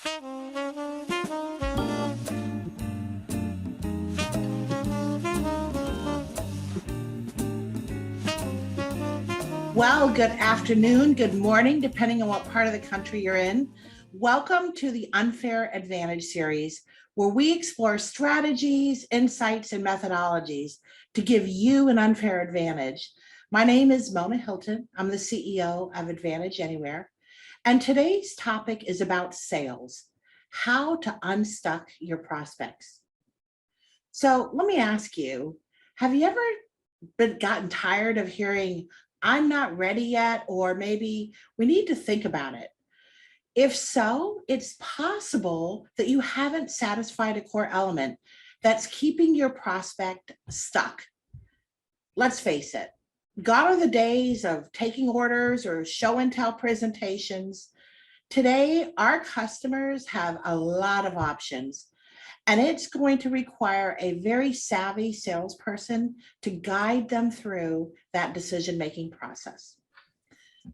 Well, good afternoon, good morning, depending on what part of the country you're in. Welcome to the Unfair Advantage series, where we explore strategies, insights, and methodologies to give you an unfair advantage. My name is Mona Hilton. I'm the CEO of Advantage Anywhere. And today's topic is about sales, how to unstuck your prospects. So let me ask you, have you ever gotten tired of hearing, I'm not ready yet, or maybe we need to think about it? If so, it's possible that you haven't satisfied a core element that's keeping your prospect stuck. Let's face it, gone are the days of taking orders or show and tell presentations. Today, our customers have a lot of options, and it's going to require a very savvy salesperson to guide them through that decision-making process.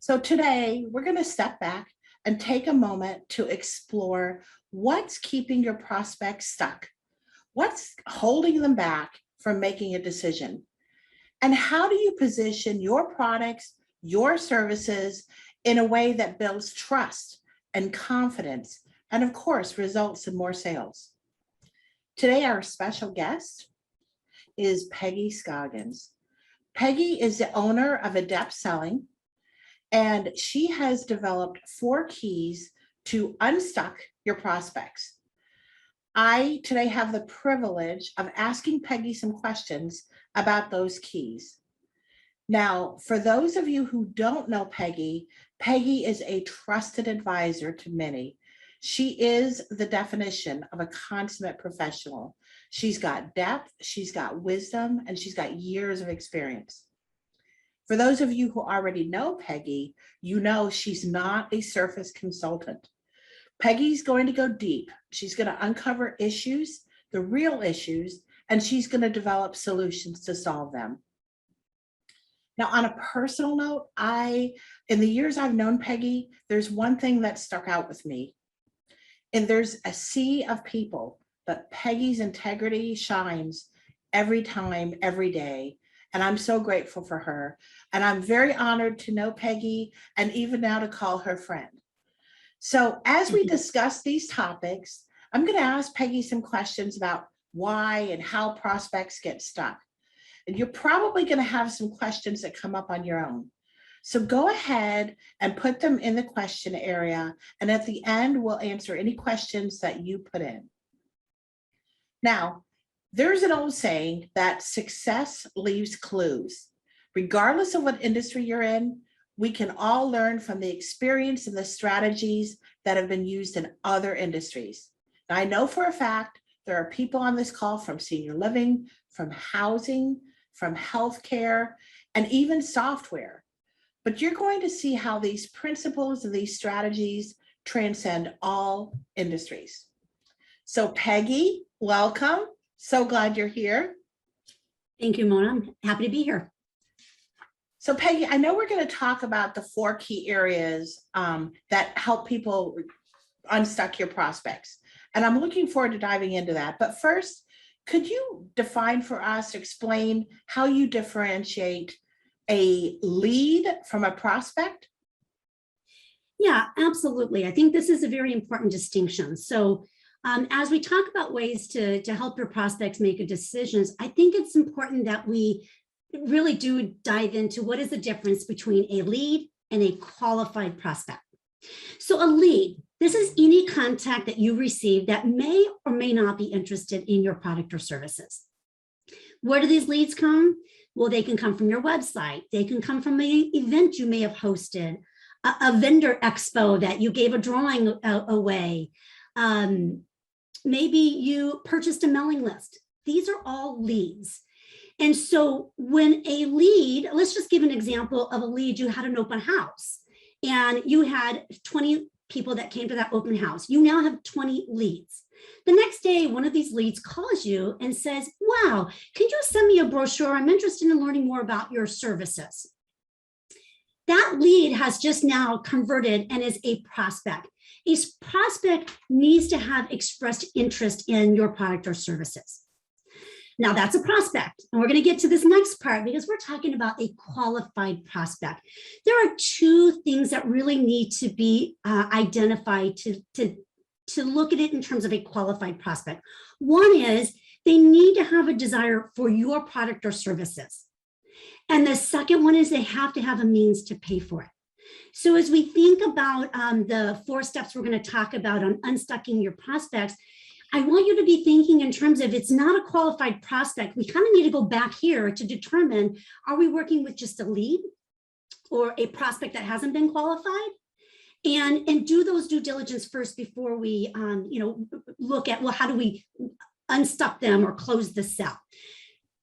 So today, we're going to step back and take a moment to explore what's keeping your prospects stuck, what's holding them back from making a decision, and how do you position your products, your services in a way that builds trust and confidence, and of course, results in more sales. Today, our special guest is Peggy Scoggins. Peggy is the owner of Adept Selling, and she has developed 4 keys to unstuck your prospects. I today have the privilege of asking Peggy some questions about those keys. Now, for those of you who don't know Peggy, Peggy is a trusted advisor to many. She is the definition of a consummate professional. She's got depth, she's got wisdom, and she's got years of experience. For those of you who already know Peggy, you know she's not a surface consultant. Peggy's going to go deep. She's going to uncover issues, the real issues, and she's going to develop solutions to solve them. Now, on a personal note, in the years I've known Peggy, there's one thing that stuck out with me. And there's a sea of people, but Peggy's integrity shines every time, every day. And I'm so grateful for her. And I'm very honored to know Peggy and even now to call her friend. So as we discuss these topics, I'm going to ask Peggy some questions about why and how prospects get stuck. And you're probably going to have some questions that come up on your own. So go ahead and put them in the question area. And at the end, we'll answer any questions that you put in. Now, there's an old saying that success leaves clues. Regardless of what industry you're in, we can all learn from the experience and the strategies that have been used in other industries. Now, I know for a fact there are people on this call from senior living, from housing, from healthcare, and even software. But you're going to see how these principles and these strategies transcend all industries. So Peggy, welcome. So glad you're here. Thank you, Mona. I'm happy to be here. So Peggy, I know we're going to talk about the 4 key areas that help people unstuck your prospects. And I'm looking forward to diving into that. But first, could you define for us, explain how you differentiate a lead from a prospect? Yeah, absolutely. I think this is a very important distinction. So as we talk about ways to help your prospects make decisions, I think it's important that we really do dive into what is the difference between a lead and a qualified prospect. So a lead, this is any contact that you receive that may or may not be interested in your product or services. Where do these leads come? Well, they can come from your website. They can come from an event you may have hosted, a vendor expo that you gave a drawing away. Maybe you purchased a mailing list. These are all leads. And so when a lead, let's just give an example of a lead. You had an open house and you had 20 people that came to that open house. You now have 20 leads. The next day, one of these leads calls you and says, wow, can you send me a brochure? I'm interested in learning more about your services. That lead has just now converted and is a prospect. a prospect needs to have expressed interest in your product or services. Now that's a prospect. And we're going to get to this next part because we're talking about a qualified prospect. There are two things that really need to be identified to look at it in terms of a qualified prospect. One is they need to have a desire for your product or services. And the second one is they have to have a means to pay for it. So as we think about the 4 steps we're going to talk about on unstucking your prospects, I want you to be thinking in terms of it's not a qualified prospect. We kind of need to go back here to determine, are we working with just a lead or a prospect that hasn't been qualified? And do those due diligence first before we look at, well, how do we unstuck them or close the sale?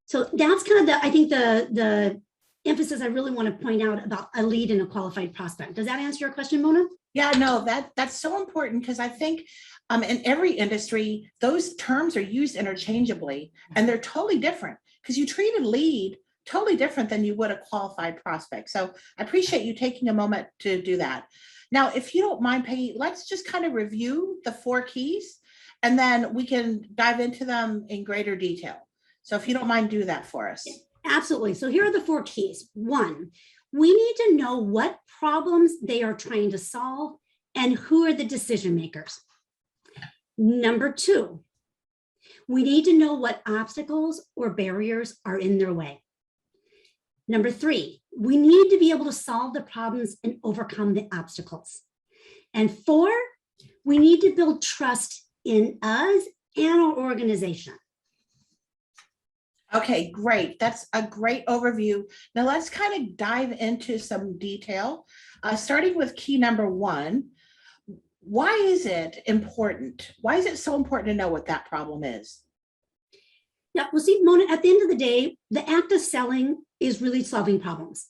So that's kind of I think the emphasis I really want to point out about a lead and a qualified prospect. Does that answer your question, Mona? Yeah, no, that's so important because I think in every industry, those terms are used interchangeably and they're totally different because you treat a lead totally different than you would a qualified prospect. So I appreciate you taking a moment to do that. Now, if you don't mind, Peggy, let's just kind of review the 4 keys and then we can dive into them in greater detail. So if you don't mind, do that for us. Absolutely. So here are the 4 keys. 1, we need to know what problems they are trying to solve and who are the decision makers. Number 2, we need to know what obstacles or barriers are in their way. Number 3, we need to be able to solve the problems and overcome the obstacles. And 4, we need to build trust in us and our organization. Okay, great. That's a great overview. Now let's kind of dive into some detail, starting with key number 1. Why is it important? Why is it so important to know what that problem is? Yeah, well, see, Mona, at the end of the day, the act of selling is really solving problems.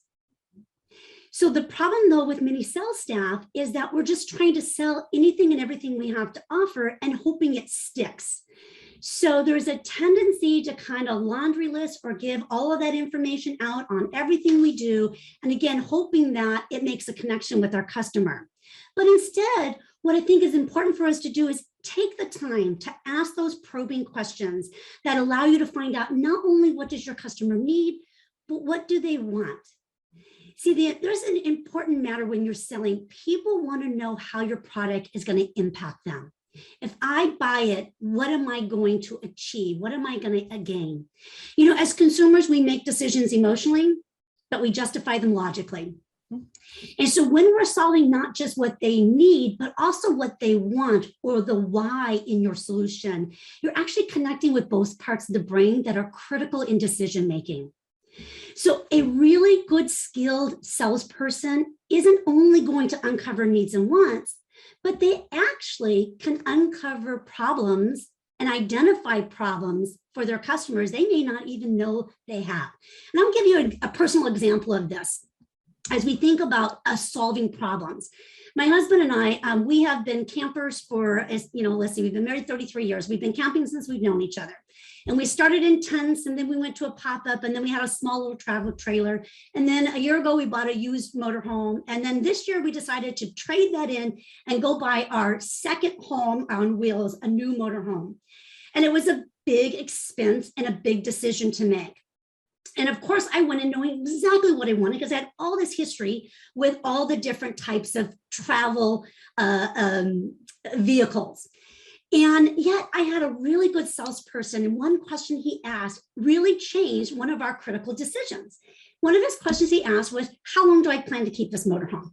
So the problem, though, with many sales staff is that we're just trying to sell anything and everything we have to offer and hoping it sticks. So there's a tendency to kind of laundry list or give all of that information out on everything we do. And again, hoping that it makes a connection with our customer. But instead, what I think is important for us to do is take the time to ask those probing questions that allow you to find out not only what does your customer need, but what do they want? See, there's an important matter when you're selling. People want to know how your product is going to impact them. If I buy it, what am I going to achieve? What am I going to gain? You know, as consumers, we make decisions emotionally, but we justify them logically. And so when we're solving not just what they need, but also what they want or the why in your solution, you're actually connecting with both parts of the brain that are critical in decision making. So a really good skilled salesperson isn't only going to uncover needs and wants, but they actually can uncover problems and identify problems for their customers they may not even know they have. And I'll give you a personal example of this. As we think about us solving problems, my husband and I, we have been campers for, let's see, we've been married 33 years. We've been camping since we've known each other. And we started in tents, and then we went to a pop-up, and then we had a small little travel trailer. And then a year ago, we bought a used motorhome. And then this year, we decided to trade that in and go buy our second home on wheels, a new motorhome. And it was a big expense and a big decision to make. And of course, I went in knowing exactly what I wanted because I had all this history with all the different types of travel vehicles. And yet I had a really good salesperson, and one question he asked really changed one of our critical decisions. One of his questions he asked was, how long do I plan to keep this motorhome?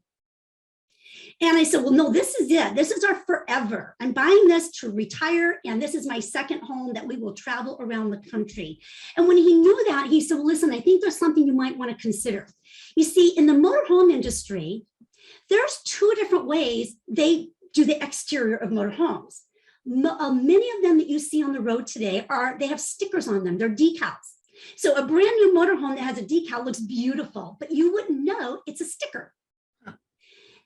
And I said, well, no, this is it. This is our forever. I'm buying this to retire, and this is my second home that we will travel around the country. And when he knew that, he said, well, listen, I think there's something you might want to consider. You see, in the motorhome industry, there's 2 different ways they do the exterior of motorhomes. Many of them that you see on the road today they have stickers on them. They're decals. So a brand new motorhome that has a decal looks beautiful, but you wouldn't know it's a sticker.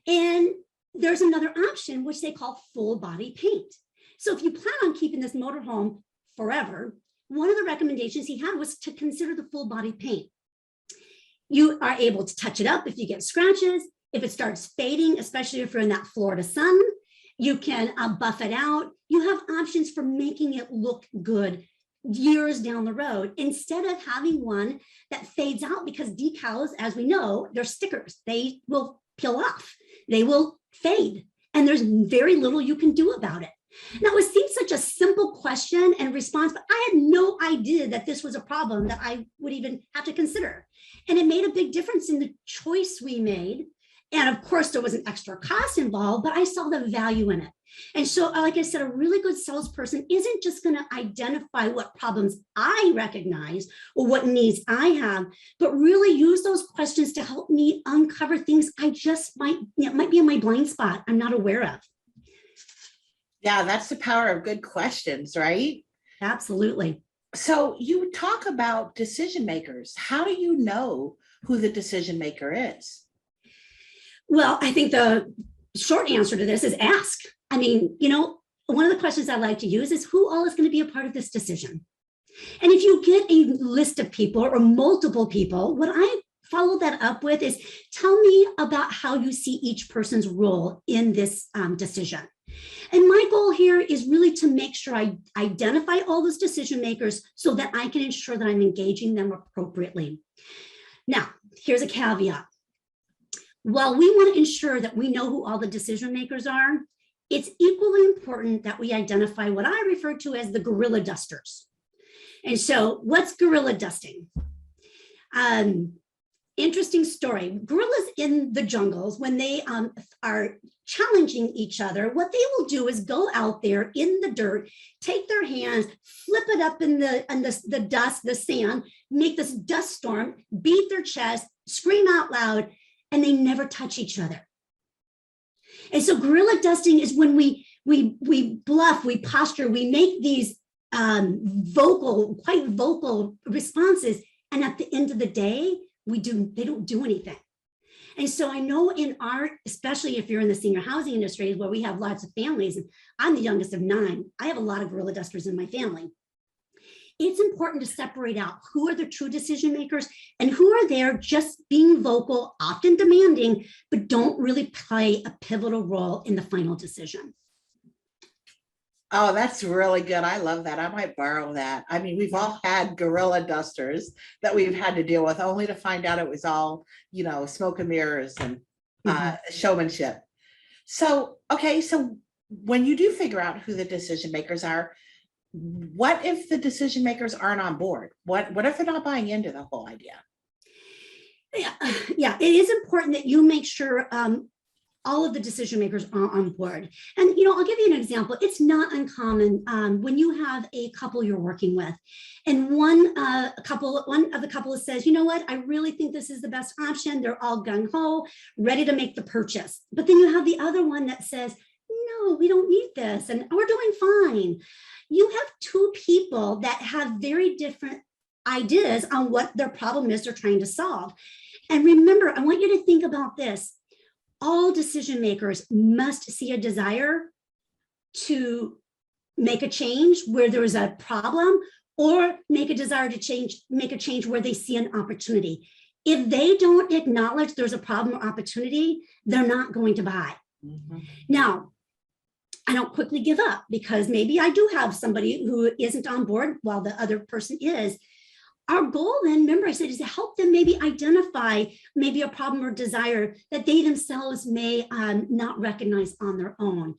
And there's another option, which they call full body paint. So if you plan on keeping this motorhome forever, one of the recommendations he had was to consider the full body paint. You are able to touch it up if you get scratches, if it starts fading, especially if you're in that Florida sun. You can buff it out. You have options for making it look good years down the road, instead of having one that fades out, because decals, as we know, they're stickers. They will peel off, they will fade, and there's very little you can do about it. Now, it seems such a simple question and response, but I had no idea that this was a problem that I would even have to consider. And it made a big difference in the choice we made. And of course, there was an extra cost involved, but I saw the value in it. And so, like I said, a really good salesperson isn't just going to identify what problems I recognize or what needs I have, but really use those questions to help me uncover things I just might be in my blind spot I'm not aware of. Yeah, that's the power of good questions, right? Absolutely. So you talk about decision makers. How do you know who the decision maker is? Well, I think the short answer to this is ask. I mean, one of the questions I like to use is, who all is going to be a part of this decision? And if you get a list of people or multiple people, what I follow that up with is, tell me about how you see each person's role in this decision. And my goal here is really to make sure I identify all those decision makers so that I can ensure that I'm engaging them appropriately. Now, here's a caveat. While we want to ensure that we know who all the decision makers are, it's equally important that we identify what I refer to as the gorilla dusters. And so, what's gorilla dusting? Interesting story. Gorillas in the jungles, when they are challenging each other, what they will do is go out there in the dirt, take their hands, flip it up in the dust, the sand, make this dust storm, beat their chest, scream out loud, and they never touch each other. And so gorilla dusting is when we bluff, we posture, we make these quite vocal responses, and at the end of the day, they don't do anything. And so I know in art, especially if you're in the senior housing industry where we have lots of families, and I'm the youngest of 9, I have a lot of gorilla dusters in my family. It's important to separate out who are the true decision makers and who are there just being vocal, often demanding, but don't really play a pivotal role in the final decision. Oh, that's really good. I love that. I might borrow that. I mean, we've all had gorilla dusters that we've had to deal with, only to find out it was all, smoke and mirrors and showmanship. So, okay, so when you do figure out who the decision makers are, what if the decision makers aren't on board? What if they're not buying into the whole idea? Yeah, it is important that you make sure all of the decision makers are on board. And, I'll give you an example. It's not uncommon when you have a couple you're working with, and one of the couple says, you know what, I really think this is the best option. They're all gung-ho, ready to make the purchase. But then you have the other one that says, no, we don't need this, and we're doing fine. You have two people that have very different ideas on what their problem is they're trying to solve. And remember, I want you to think about this. All decision makers must see a desire to make a change where there is a problem, or make a desire to make a change where they see an opportunity. If they don't acknowledge there's a problem or opportunity, they're not going to buy. Mm-hmm. Now, I don't quickly give up, because maybe I do have somebody who isn't on board while the other person is. Our goal then, remember I said, is to help them maybe identify maybe a problem or desire that they themselves may not recognize on their own.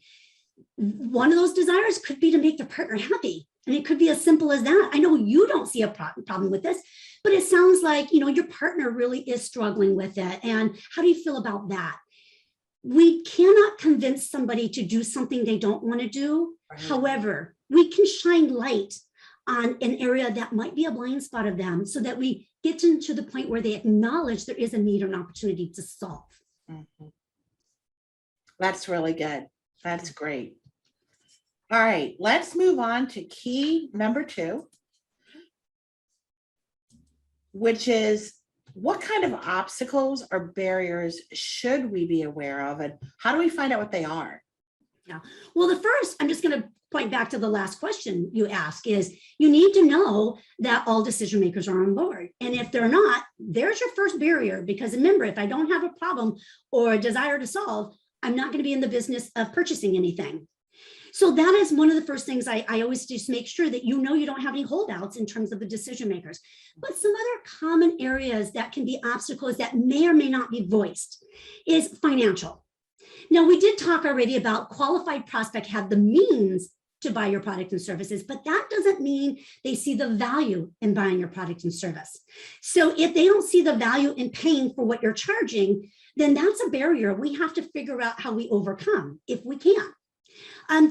One of those desires could be to make their partner happy. And it could be as simple as that. I know you don't see a problem with this, but it sounds like, your partner really is struggling with it. And how do you feel about that? We cannot convince somebody to do something they don't want to do. Right. However, we can shine light on an area that might be a blind spot of them, so that we get to the point where they acknowledge there is a need or an opportunity to solve. Mm-hmm. That's really good. That's great. All right, let's move on to key number 2, which is, what kind of obstacles or barriers should we be aware of, and how do we find out what they are? Yeah. Well, the first, I'm just going to point back to the last question you asked, is you need to know that all decision makers are on board. And if they're not, there's your first barrier, because remember, if I don't have a problem or a desire to solve, I'm not going to be in the business of purchasing anything. So that is one of the first things I always just make sure that you don't have any holdouts in terms of the decision makers. But some other common areas that can be obstacles that may or may not be voiced is financial. Now, we did talk already about qualified prospect have the means to buy your product and services, but that doesn't mean they see the value in buying your product and service. So if they don't see the value in paying for what you're charging, then that's a barrier we have to figure out how we overcome if we can.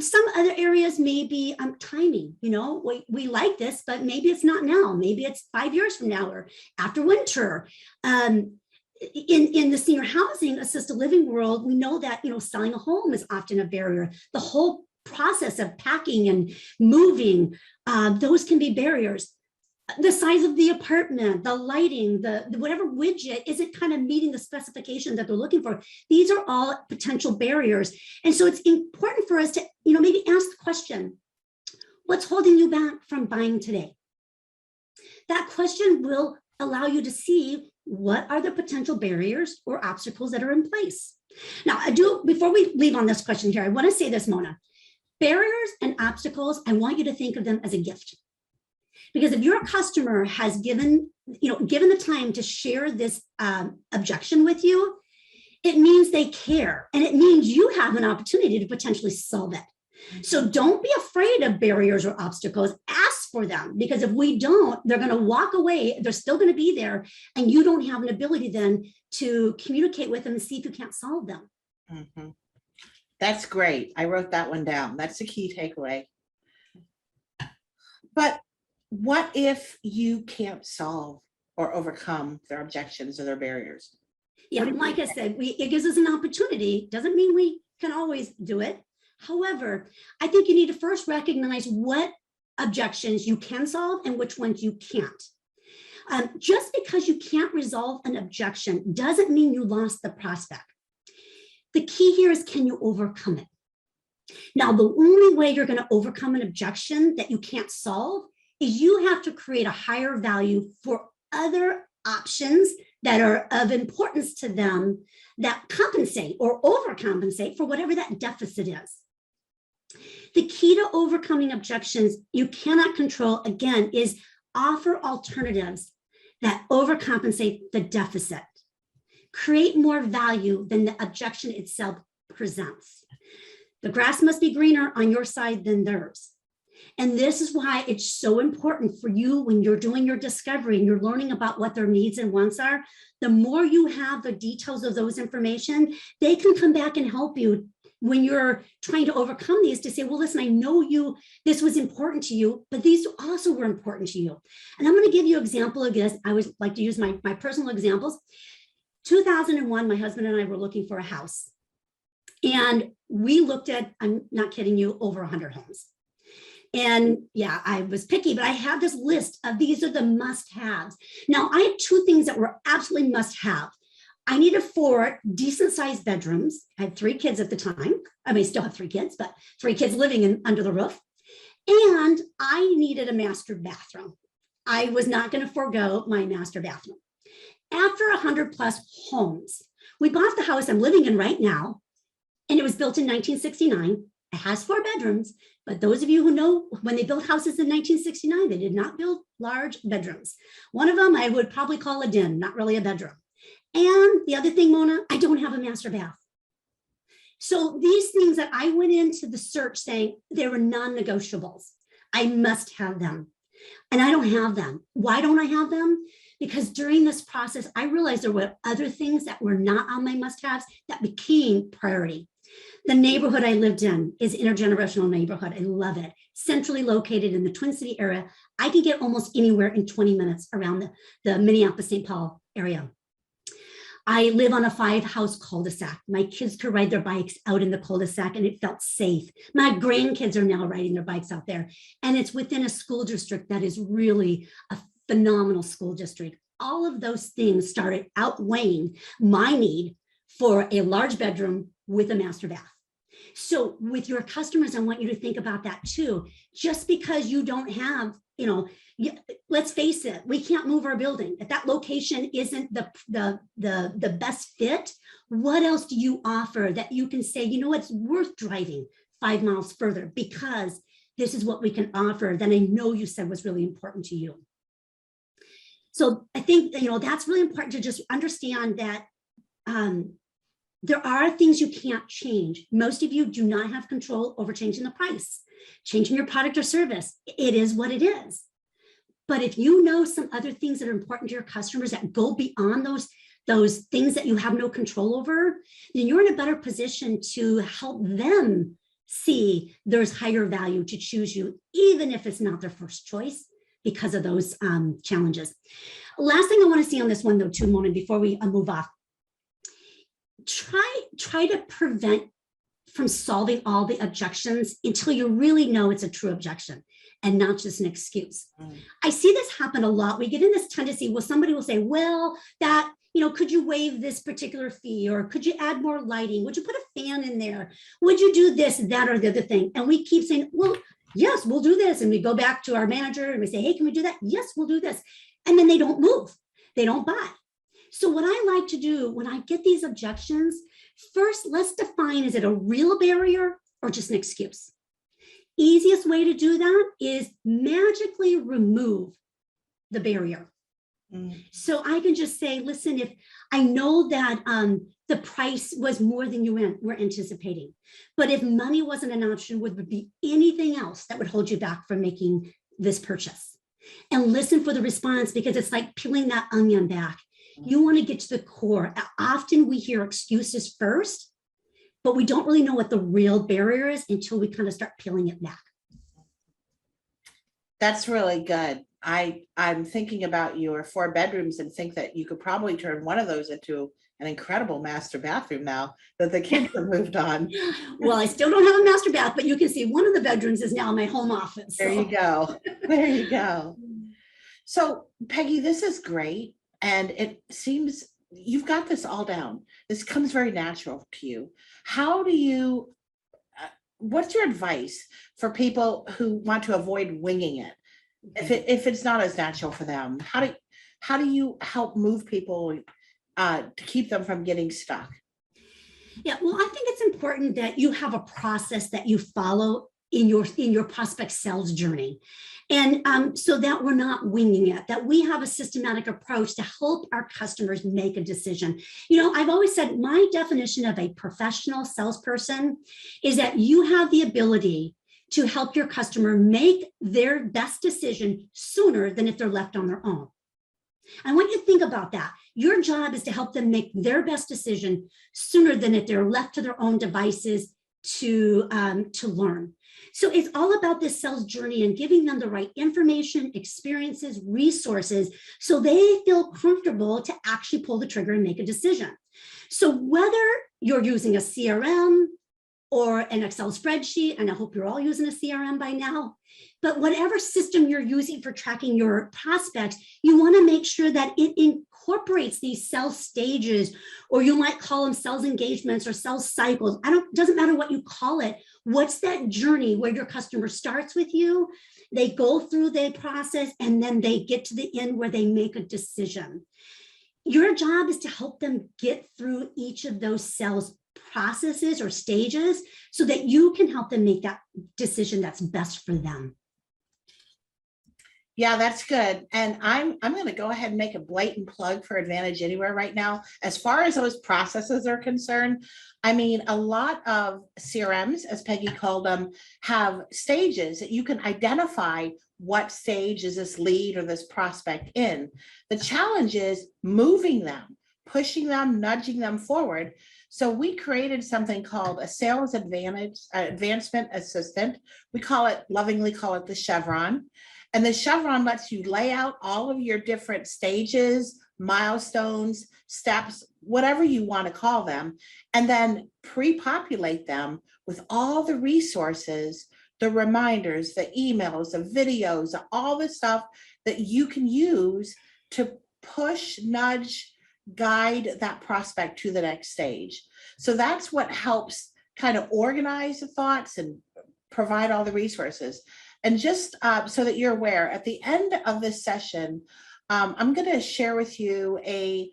Some other areas may be timing. We like this, but maybe it's not now. Maybe it's 5 years from now or after winter. In the senior housing assisted living world, we know that selling a home is often a barrier. The whole process of packing and moving, those can be barriers. The size of the apartment, the lighting, the whatever widget isn't kind of meeting the specification that they're looking for. These are all potential barriers. And so it's important for us to, maybe ask the question, what's holding you back from buying today? That question will allow you to see what are the potential barriers or obstacles that are in place. Now, before we leave on this question here, I want to say this, Mona. Barriers and obstacles, I want you to think of them as a gift. Because if your customer has given the time to share this objection with you, it means they care, and it means you have an opportunity to potentially solve it. So don't be afraid of barriers or obstacles. Ask for them, because if we don't, they're going to walk away. They're still going to be there, and you don't have an ability then to communicate with them and see if you can't solve them. Mm-hmm. That's great. I wrote that one down. That's the key takeaway. But what if you can't solve or overcome their objections or their barriers? Yeah, like I said, it gives us an opportunity. Doesn't mean we can always do it. However, I think you need to first recognize what objections you can solve and which ones you can't. Just because you can't resolve an objection doesn't mean you lost the prospect. The key here is, can you overcome it? Now, the only way you're going to overcome an objection that you can't solve is you have to create a higher value for other options that are of importance to them that compensate or overcompensate for whatever that deficit is. The key to overcoming objections you cannot control, again, is offer alternatives that overcompensate the deficit. Create more value than the objection itself presents. The grass must be greener on your side than theirs. And this is why it's so important for you when you're doing your discovery and you're learning about what their needs and wants are. The more you have the details of those information, they can come back and help you when you're trying to overcome these, to say, well, listen, I know this was important to you, but these also were important to you. And I'm going to give you an example of this. I always like to use my personal examples. 2001, my husband and I were looking for a house. And we looked at, I'm not kidding you, over 100 homes. And yeah, I was picky, but I had this list of these are the must-haves. Now, I had two things that were absolutely must-have. I needed 4 decent-sized bedrooms. I had 3 kids at the time. I mean, I still have 3 kids, but 3 kids living under the roof. And I needed a master bathroom. I was not going to forego my master bathroom. After 100 plus homes, we bought the house I'm living in right now, and it was built in 1969. It has 4 bedrooms, but those of you who know, when they built houses in 1969, they did not build large bedrooms. One of them I would probably call a den, not really a bedroom. And the other thing, Mona, I don't have a master bath. So these things that I went into the search saying they were non-negotiables. I must have them. And I don't have them. Why don't I have them? Because during this process, I realized there were other things that were not on my must-haves that became priority. The neighborhood I lived in is an intergenerational neighborhood. I love it. Centrally located in the Twin City area. I can get almost anywhere in 20 minutes around the Minneapolis-St. Paul area. I live on a 5-house cul-de-sac. My kids could ride their bikes out in the cul-de-sac and it felt safe. My grandkids are now riding their bikes out there. And it's within a school district that is really a phenomenal school district. All of those things started outweighing my need for a large bedroom with a master bath. So with your customers, I want you to think about that too. Just because you don't have let's face it, we can't move our building. If that location isn't the best fit, what else do you offer that you can say, it's worth driving 5 miles further because this is what we can offer that I know you said was really important to you. So I think, that's really important to just understand that there are things you can't change. Most of you do not have control over changing the price, changing your product or service. It is what it is. But if you know some other things that are important to your customers that go beyond those things that you have no control over, then you're in a better position to help them see there's higher value to choose you, even if it's not their first choice because of those challenges. Last thing I want to see on this one, though, too, Mona, before we move off. Try to prevent from solving all the objections until you really know it's a true objection and not just an excuse. I see this happen a lot. We get in this tendency where somebody will say, well, that, could you waive this particular fee? Or could you add more lighting? Would you put a fan in there? Would you do this, that, or the other thing? And we keep saying, well, yes, we'll do this. And we go back to our manager and we say, hey, can we do that? Yes, we'll do this. And then they don't move. They don't buy. So what I like to do when I get these objections, first, let's define, is it a real barrier or just an excuse? Easiest way to do that is magically remove the barrier. So I can just say, listen, if I know that the price was more than you were anticipating, but if money wasn't an option, would there be anything else that would hold you back from making this purchase? And listen for the response, because it's like peeling that onion back. You want to get to the core. Often we hear excuses first, but we don't really know what the real barrier is until we kind of start peeling it back. That's really good. I'm thinking about your 4 bedrooms and think that you could probably turn one of those into an incredible master bathroom now that the kids have moved on. Well, I still don't have a master bath, but you can see one of the bedrooms is now my home office. There you go. There you go. So Peggy, this is great. And it seems you've got this all down. This comes very natural to you. How do you, what's your advice for people who want to avoid winging it? If it's not as natural for them, how do you help move people to keep them from getting stuck? Yeah, well, I think it's important that you have a process that you follow in your prospect sales journey. And so that we're not winging it, that we have a systematic approach to help our customers make a decision. I've always said my definition of a professional salesperson is that you have the ability to help your customer make their best decision sooner than if they're left on their own. I want you to think about that. Your job is to help them make their best decision sooner than if they're left to their own devices to learn. So it's all about this sales journey and giving them the right information, experiences, resources, so they feel comfortable to actually pull the trigger and make a decision. So whether you're using a CRM or an Excel spreadsheet, and I hope you're all using a CRM by now, but whatever system you're using for tracking your prospects, you want to make sure that it incorporates these sales stages, or you might call them sales engagements or sales cycles. Doesn't matter what you call it. What's that journey where your customer starts with you, they go through the process, and then they get to the end where they make a decision. Your job is to help them get through each of those sales processes or stages so that you can help them make that decision that's best for them. Yeah, that's good. And I'm going to go ahead and make a blatant plug for Advantage Anywhere right now. As far as those processes are concerned, I mean, a lot of CRMs, as Peggy called them, have stages that you can identify what stage is this lead or this prospect in. The challenge is moving them, pushing them, nudging them forward. So we created something called a sales advancement assistant. We lovingly call it the Chevron. And the Chevron lets you lay out all of your different stages, milestones, steps, whatever you want to call them, and then pre-populate them with all the resources, the reminders, the emails, the videos, all the stuff that you can use to push, nudge, guide that prospect to the next stage. So that's what helps kind of organize the thoughts and provide all the resources. And just so that you're aware, at the end of this session, I'm going to share with you a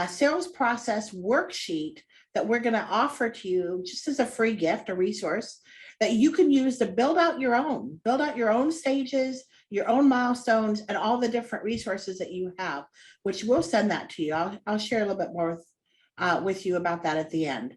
sales process worksheet that we're going to offer to you just as a free gift, a resource that you can use to build out your own stages, your own milestones, and all the different resources that you have, which we'll send that to you. I'll share a little bit more with you about that at the end.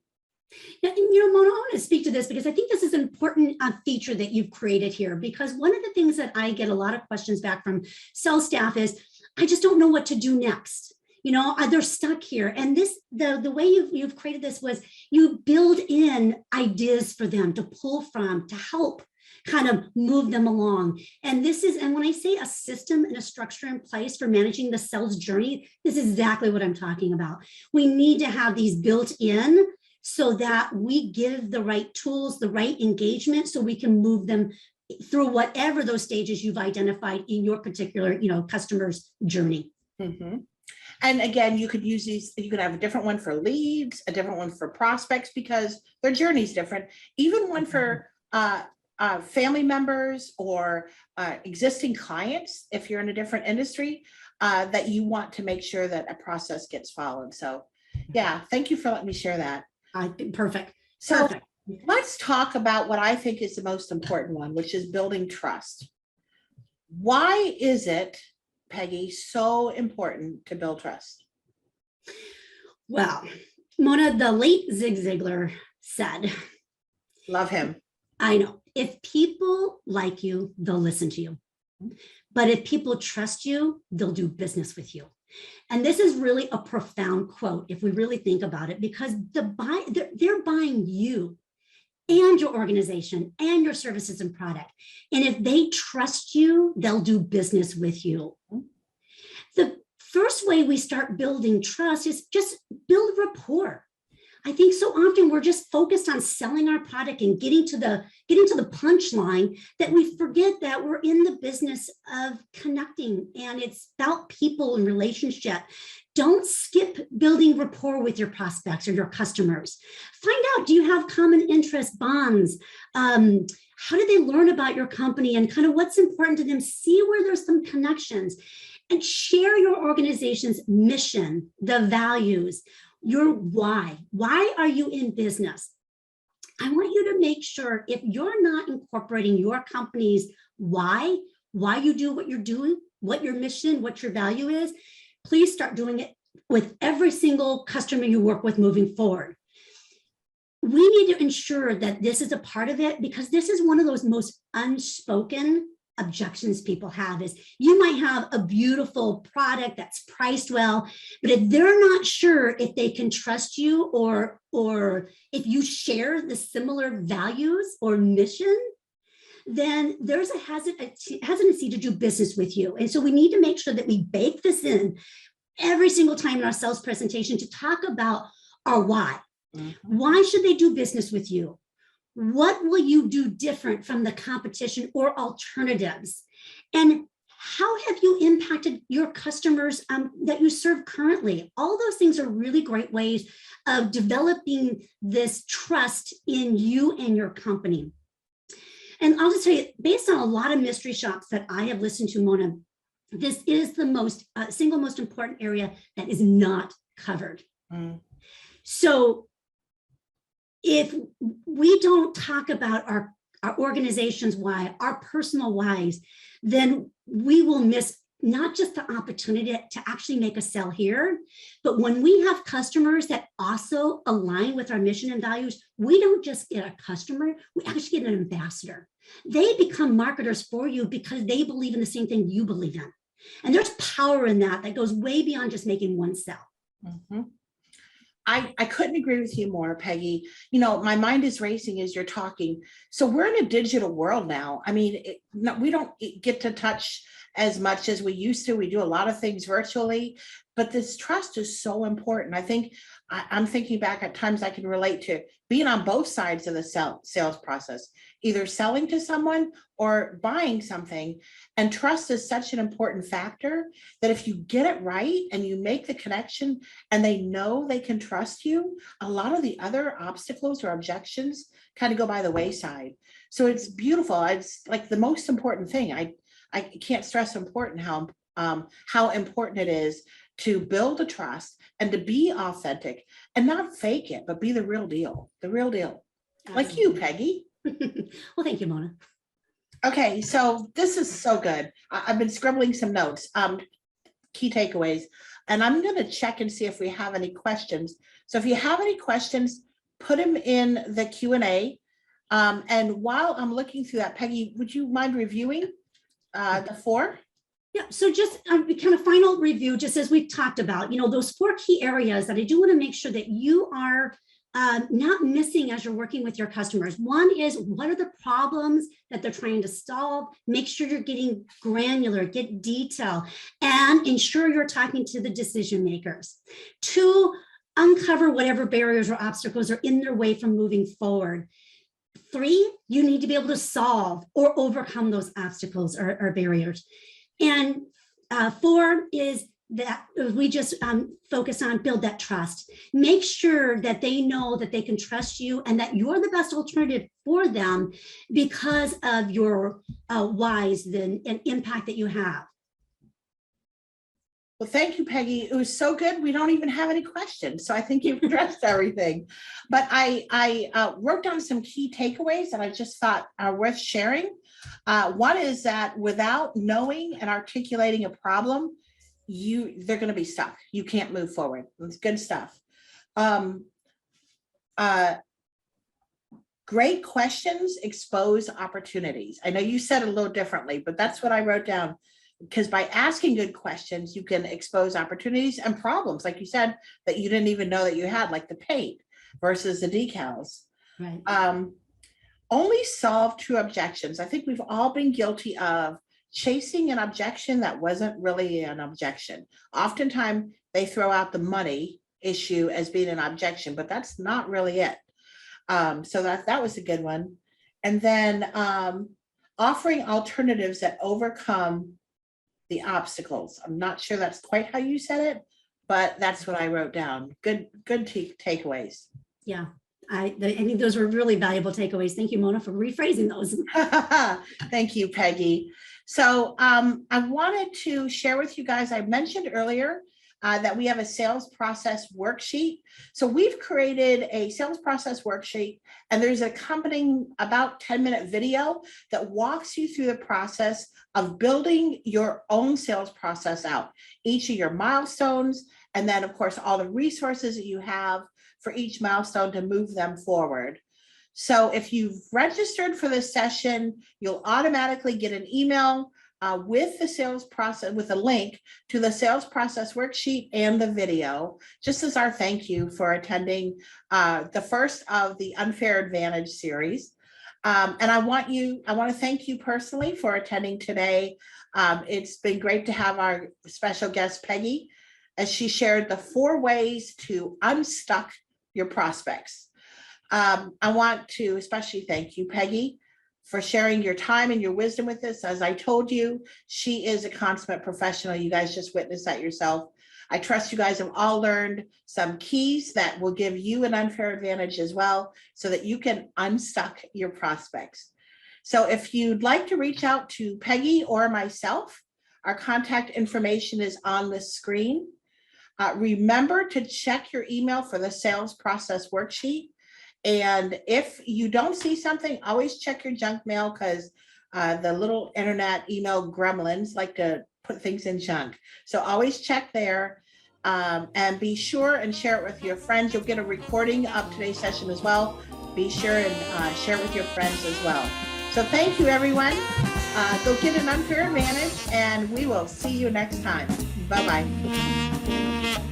Yeah, and Mona, I want to speak to this because I think this is an important feature that you've created here, because one of the things that I get a lot of questions back from sales staff is, I just don't know what to do next. They're stuck here. And the way you've created this was you build in ideas for them to pull from, to help kind of move them along. And when I say a system and a structure in place for managing the sales journey, this is exactly what I'm talking about. We need to have these built in so that we give the right tools, the right engagement, so we can move them through whatever those stages you've identified in your particular, customer's journey. Mm-hmm. And again, you could use these, you could have a different one for leads, a different one for prospects, because their journey is different. Even one for family members or existing clients, if you're in a different industry, that you want to make sure that a process gets followed. So yeah, thank you for letting me share that. Perfect. So let's talk about what I think is the most important one, which is building trust. Why is it, Peggy, so important to build trust? Well, Mona, the late Zig Ziglar said, love him. I know, if people like you, they'll listen to you. But if people trust you, they'll do business with you. And this is really a profound quote if we really think about it, because they're buying you and your organization and your services and product. And if they trust you, they'll do business with you. The first way we start building trust is just build rapport. I think so often we're just focused on selling our product and getting to the punchline that we forget that we're in the business of connecting, and it's about people and relationship. Don't skip building rapport with your prospects or your customers. Find out, do you have common interest bonds? How do they learn about your company and kind of what's important to them? See where there's some connections, and share your organization's mission, the values, your why. Why are you in business? I want you to make sure, if you're not incorporating your company's why you do what you're doing, what your mission, what your value is, please start doing it with every single customer you work with moving forward. We need to ensure that this is a part of it, because this is one of those most unspoken objections people have. Is you might have a beautiful product that's priced well, but if they're not sure if they can trust you or if you share the similar values or mission, then there's a hesitancy to do business with you. And so we need to make sure that we bake this in every single time in our sales presentation to talk about our why. Mm-hmm. Why should they do business with you? What will you do different from the competition or alternatives? And how have you impacted your customers that you serve currently? All those things are really great ways of developing this trust in you and your company. And I'll just tell you, based on a lot of mystery shops that I have listened to, Mona, this is the single most important area that is not covered. Mm. So if we don't talk about our organization's why, our personal whys, then we will miss not just the opportunity to actually make a sale here, but when we have customers that also align with our mission and values, we don't just get a customer, we actually get an ambassador. They become marketers for you because they believe in the same thing you believe in. And there's power in that goes way beyond just making one sale. Mm-hmm. I couldn't agree with you more, Peggy. My mind is racing as you're talking. So we're in a digital world now. I mean, we don't get to touch as much as we used to. We do a lot of things virtually, but this trust is so important. I think I'm thinking back at times I can relate to being on both sides of the sales process, either selling to someone or buying something. And trust is such an important factor that if you get it right and you make the connection and they know they can trust you, a lot of the other obstacles or objections kind of go by the wayside. So it's beautiful. It's like the most important thing. I can't stress how important it is to build a trust and to be authentic and not fake it, but be the real deal, like you, Peggy. Well, thank you, Mona. Okay, so this is so good. I've been scribbling some notes, key takeaways, and I'm going to check and see if we have any questions. So if you have any questions, put them in the Q&A. And while I'm looking through that, Peggy, would you mind reviewing the 4? Yeah, so just kind of final review, just as we've talked about, those 4 key areas that I do want to make sure that you are not missing as you're working with your customers. One is, what are the problems that they're trying to solve? Make sure you're getting granular, get detail, and ensure you're talking to the decision makers. 2, uncover whatever barriers or obstacles are in their way from moving forward. 3, you need to be able to solve or overcome those obstacles or barriers. And 4 is that we just focus on build that trust. Make sure that they know that they can trust you and that you're the best alternative for them because of your whys and impact that you have. Well, thank you, Peggy. It was so good. We don't even have any questions. So I think you've addressed everything. But I wrote down some key takeaways that I just thought are worth sharing. One is that without knowing and articulating a problem, they're going to be stuck. You can't move forward. It's good stuff. Great questions expose opportunities. I know you said it a little differently, but that's what I wrote down. Because by asking good questions, you can expose opportunities and problems, like you said, that you didn't even know that you had, like the paint versus the decals. Right. Only solve true objections. I think we've all been guilty of chasing an objection that wasn't really an objection. Oftentimes, they throw out the money issue as being an objection, but that's not really it. So that was a good one. And then offering alternatives that overcome the obstacles. I'm not sure that's quite how you said it, but that's what I wrote down. Good takeaways. Yeah, I think those were really valuable takeaways. Thank you, Mona, for rephrasing those. Thank you, Peggy. So I wanted to share with you guys, I mentioned earlier that we have a sales process worksheet. So we've created a sales process worksheet, and there's an accompanying about 10-minute video that walks you through the process of building your own sales process out, each of your milestones, and then of course, all the resources that you have for each milestone to move them forward. So if you've registered for this session, you'll automatically get an email with the sales process, with a link to the sales process worksheet and the video, just as our thank you for attending the first of the Unfair Advantage series. And I want to thank you personally for attending today. It's been great to have our special guest, Peggy, as she shared the 4 ways to unstuck your prospects. I want to especially thank you, Peggy, for sharing your time and your wisdom with us. As I told you, she is a consummate professional. You guys just witnessed that yourself. I trust you guys have all learned some keys that will give you an unfair advantage as well, so that you can unstuck your prospects. So if you'd like to reach out to Peggy or myself, our contact information is on the screen. Remember to check your email for the sales process worksheet. And if you don't see something, always check your junk mail, because the little internet email gremlins like to put things in junk. So always check there, and be sure and share it with your friends. You'll get a recording of today's session as well. Be sure and share it with your friends as well. So thank you, everyone. Go get an unfair advantage, and we will see you next time. Bye-bye.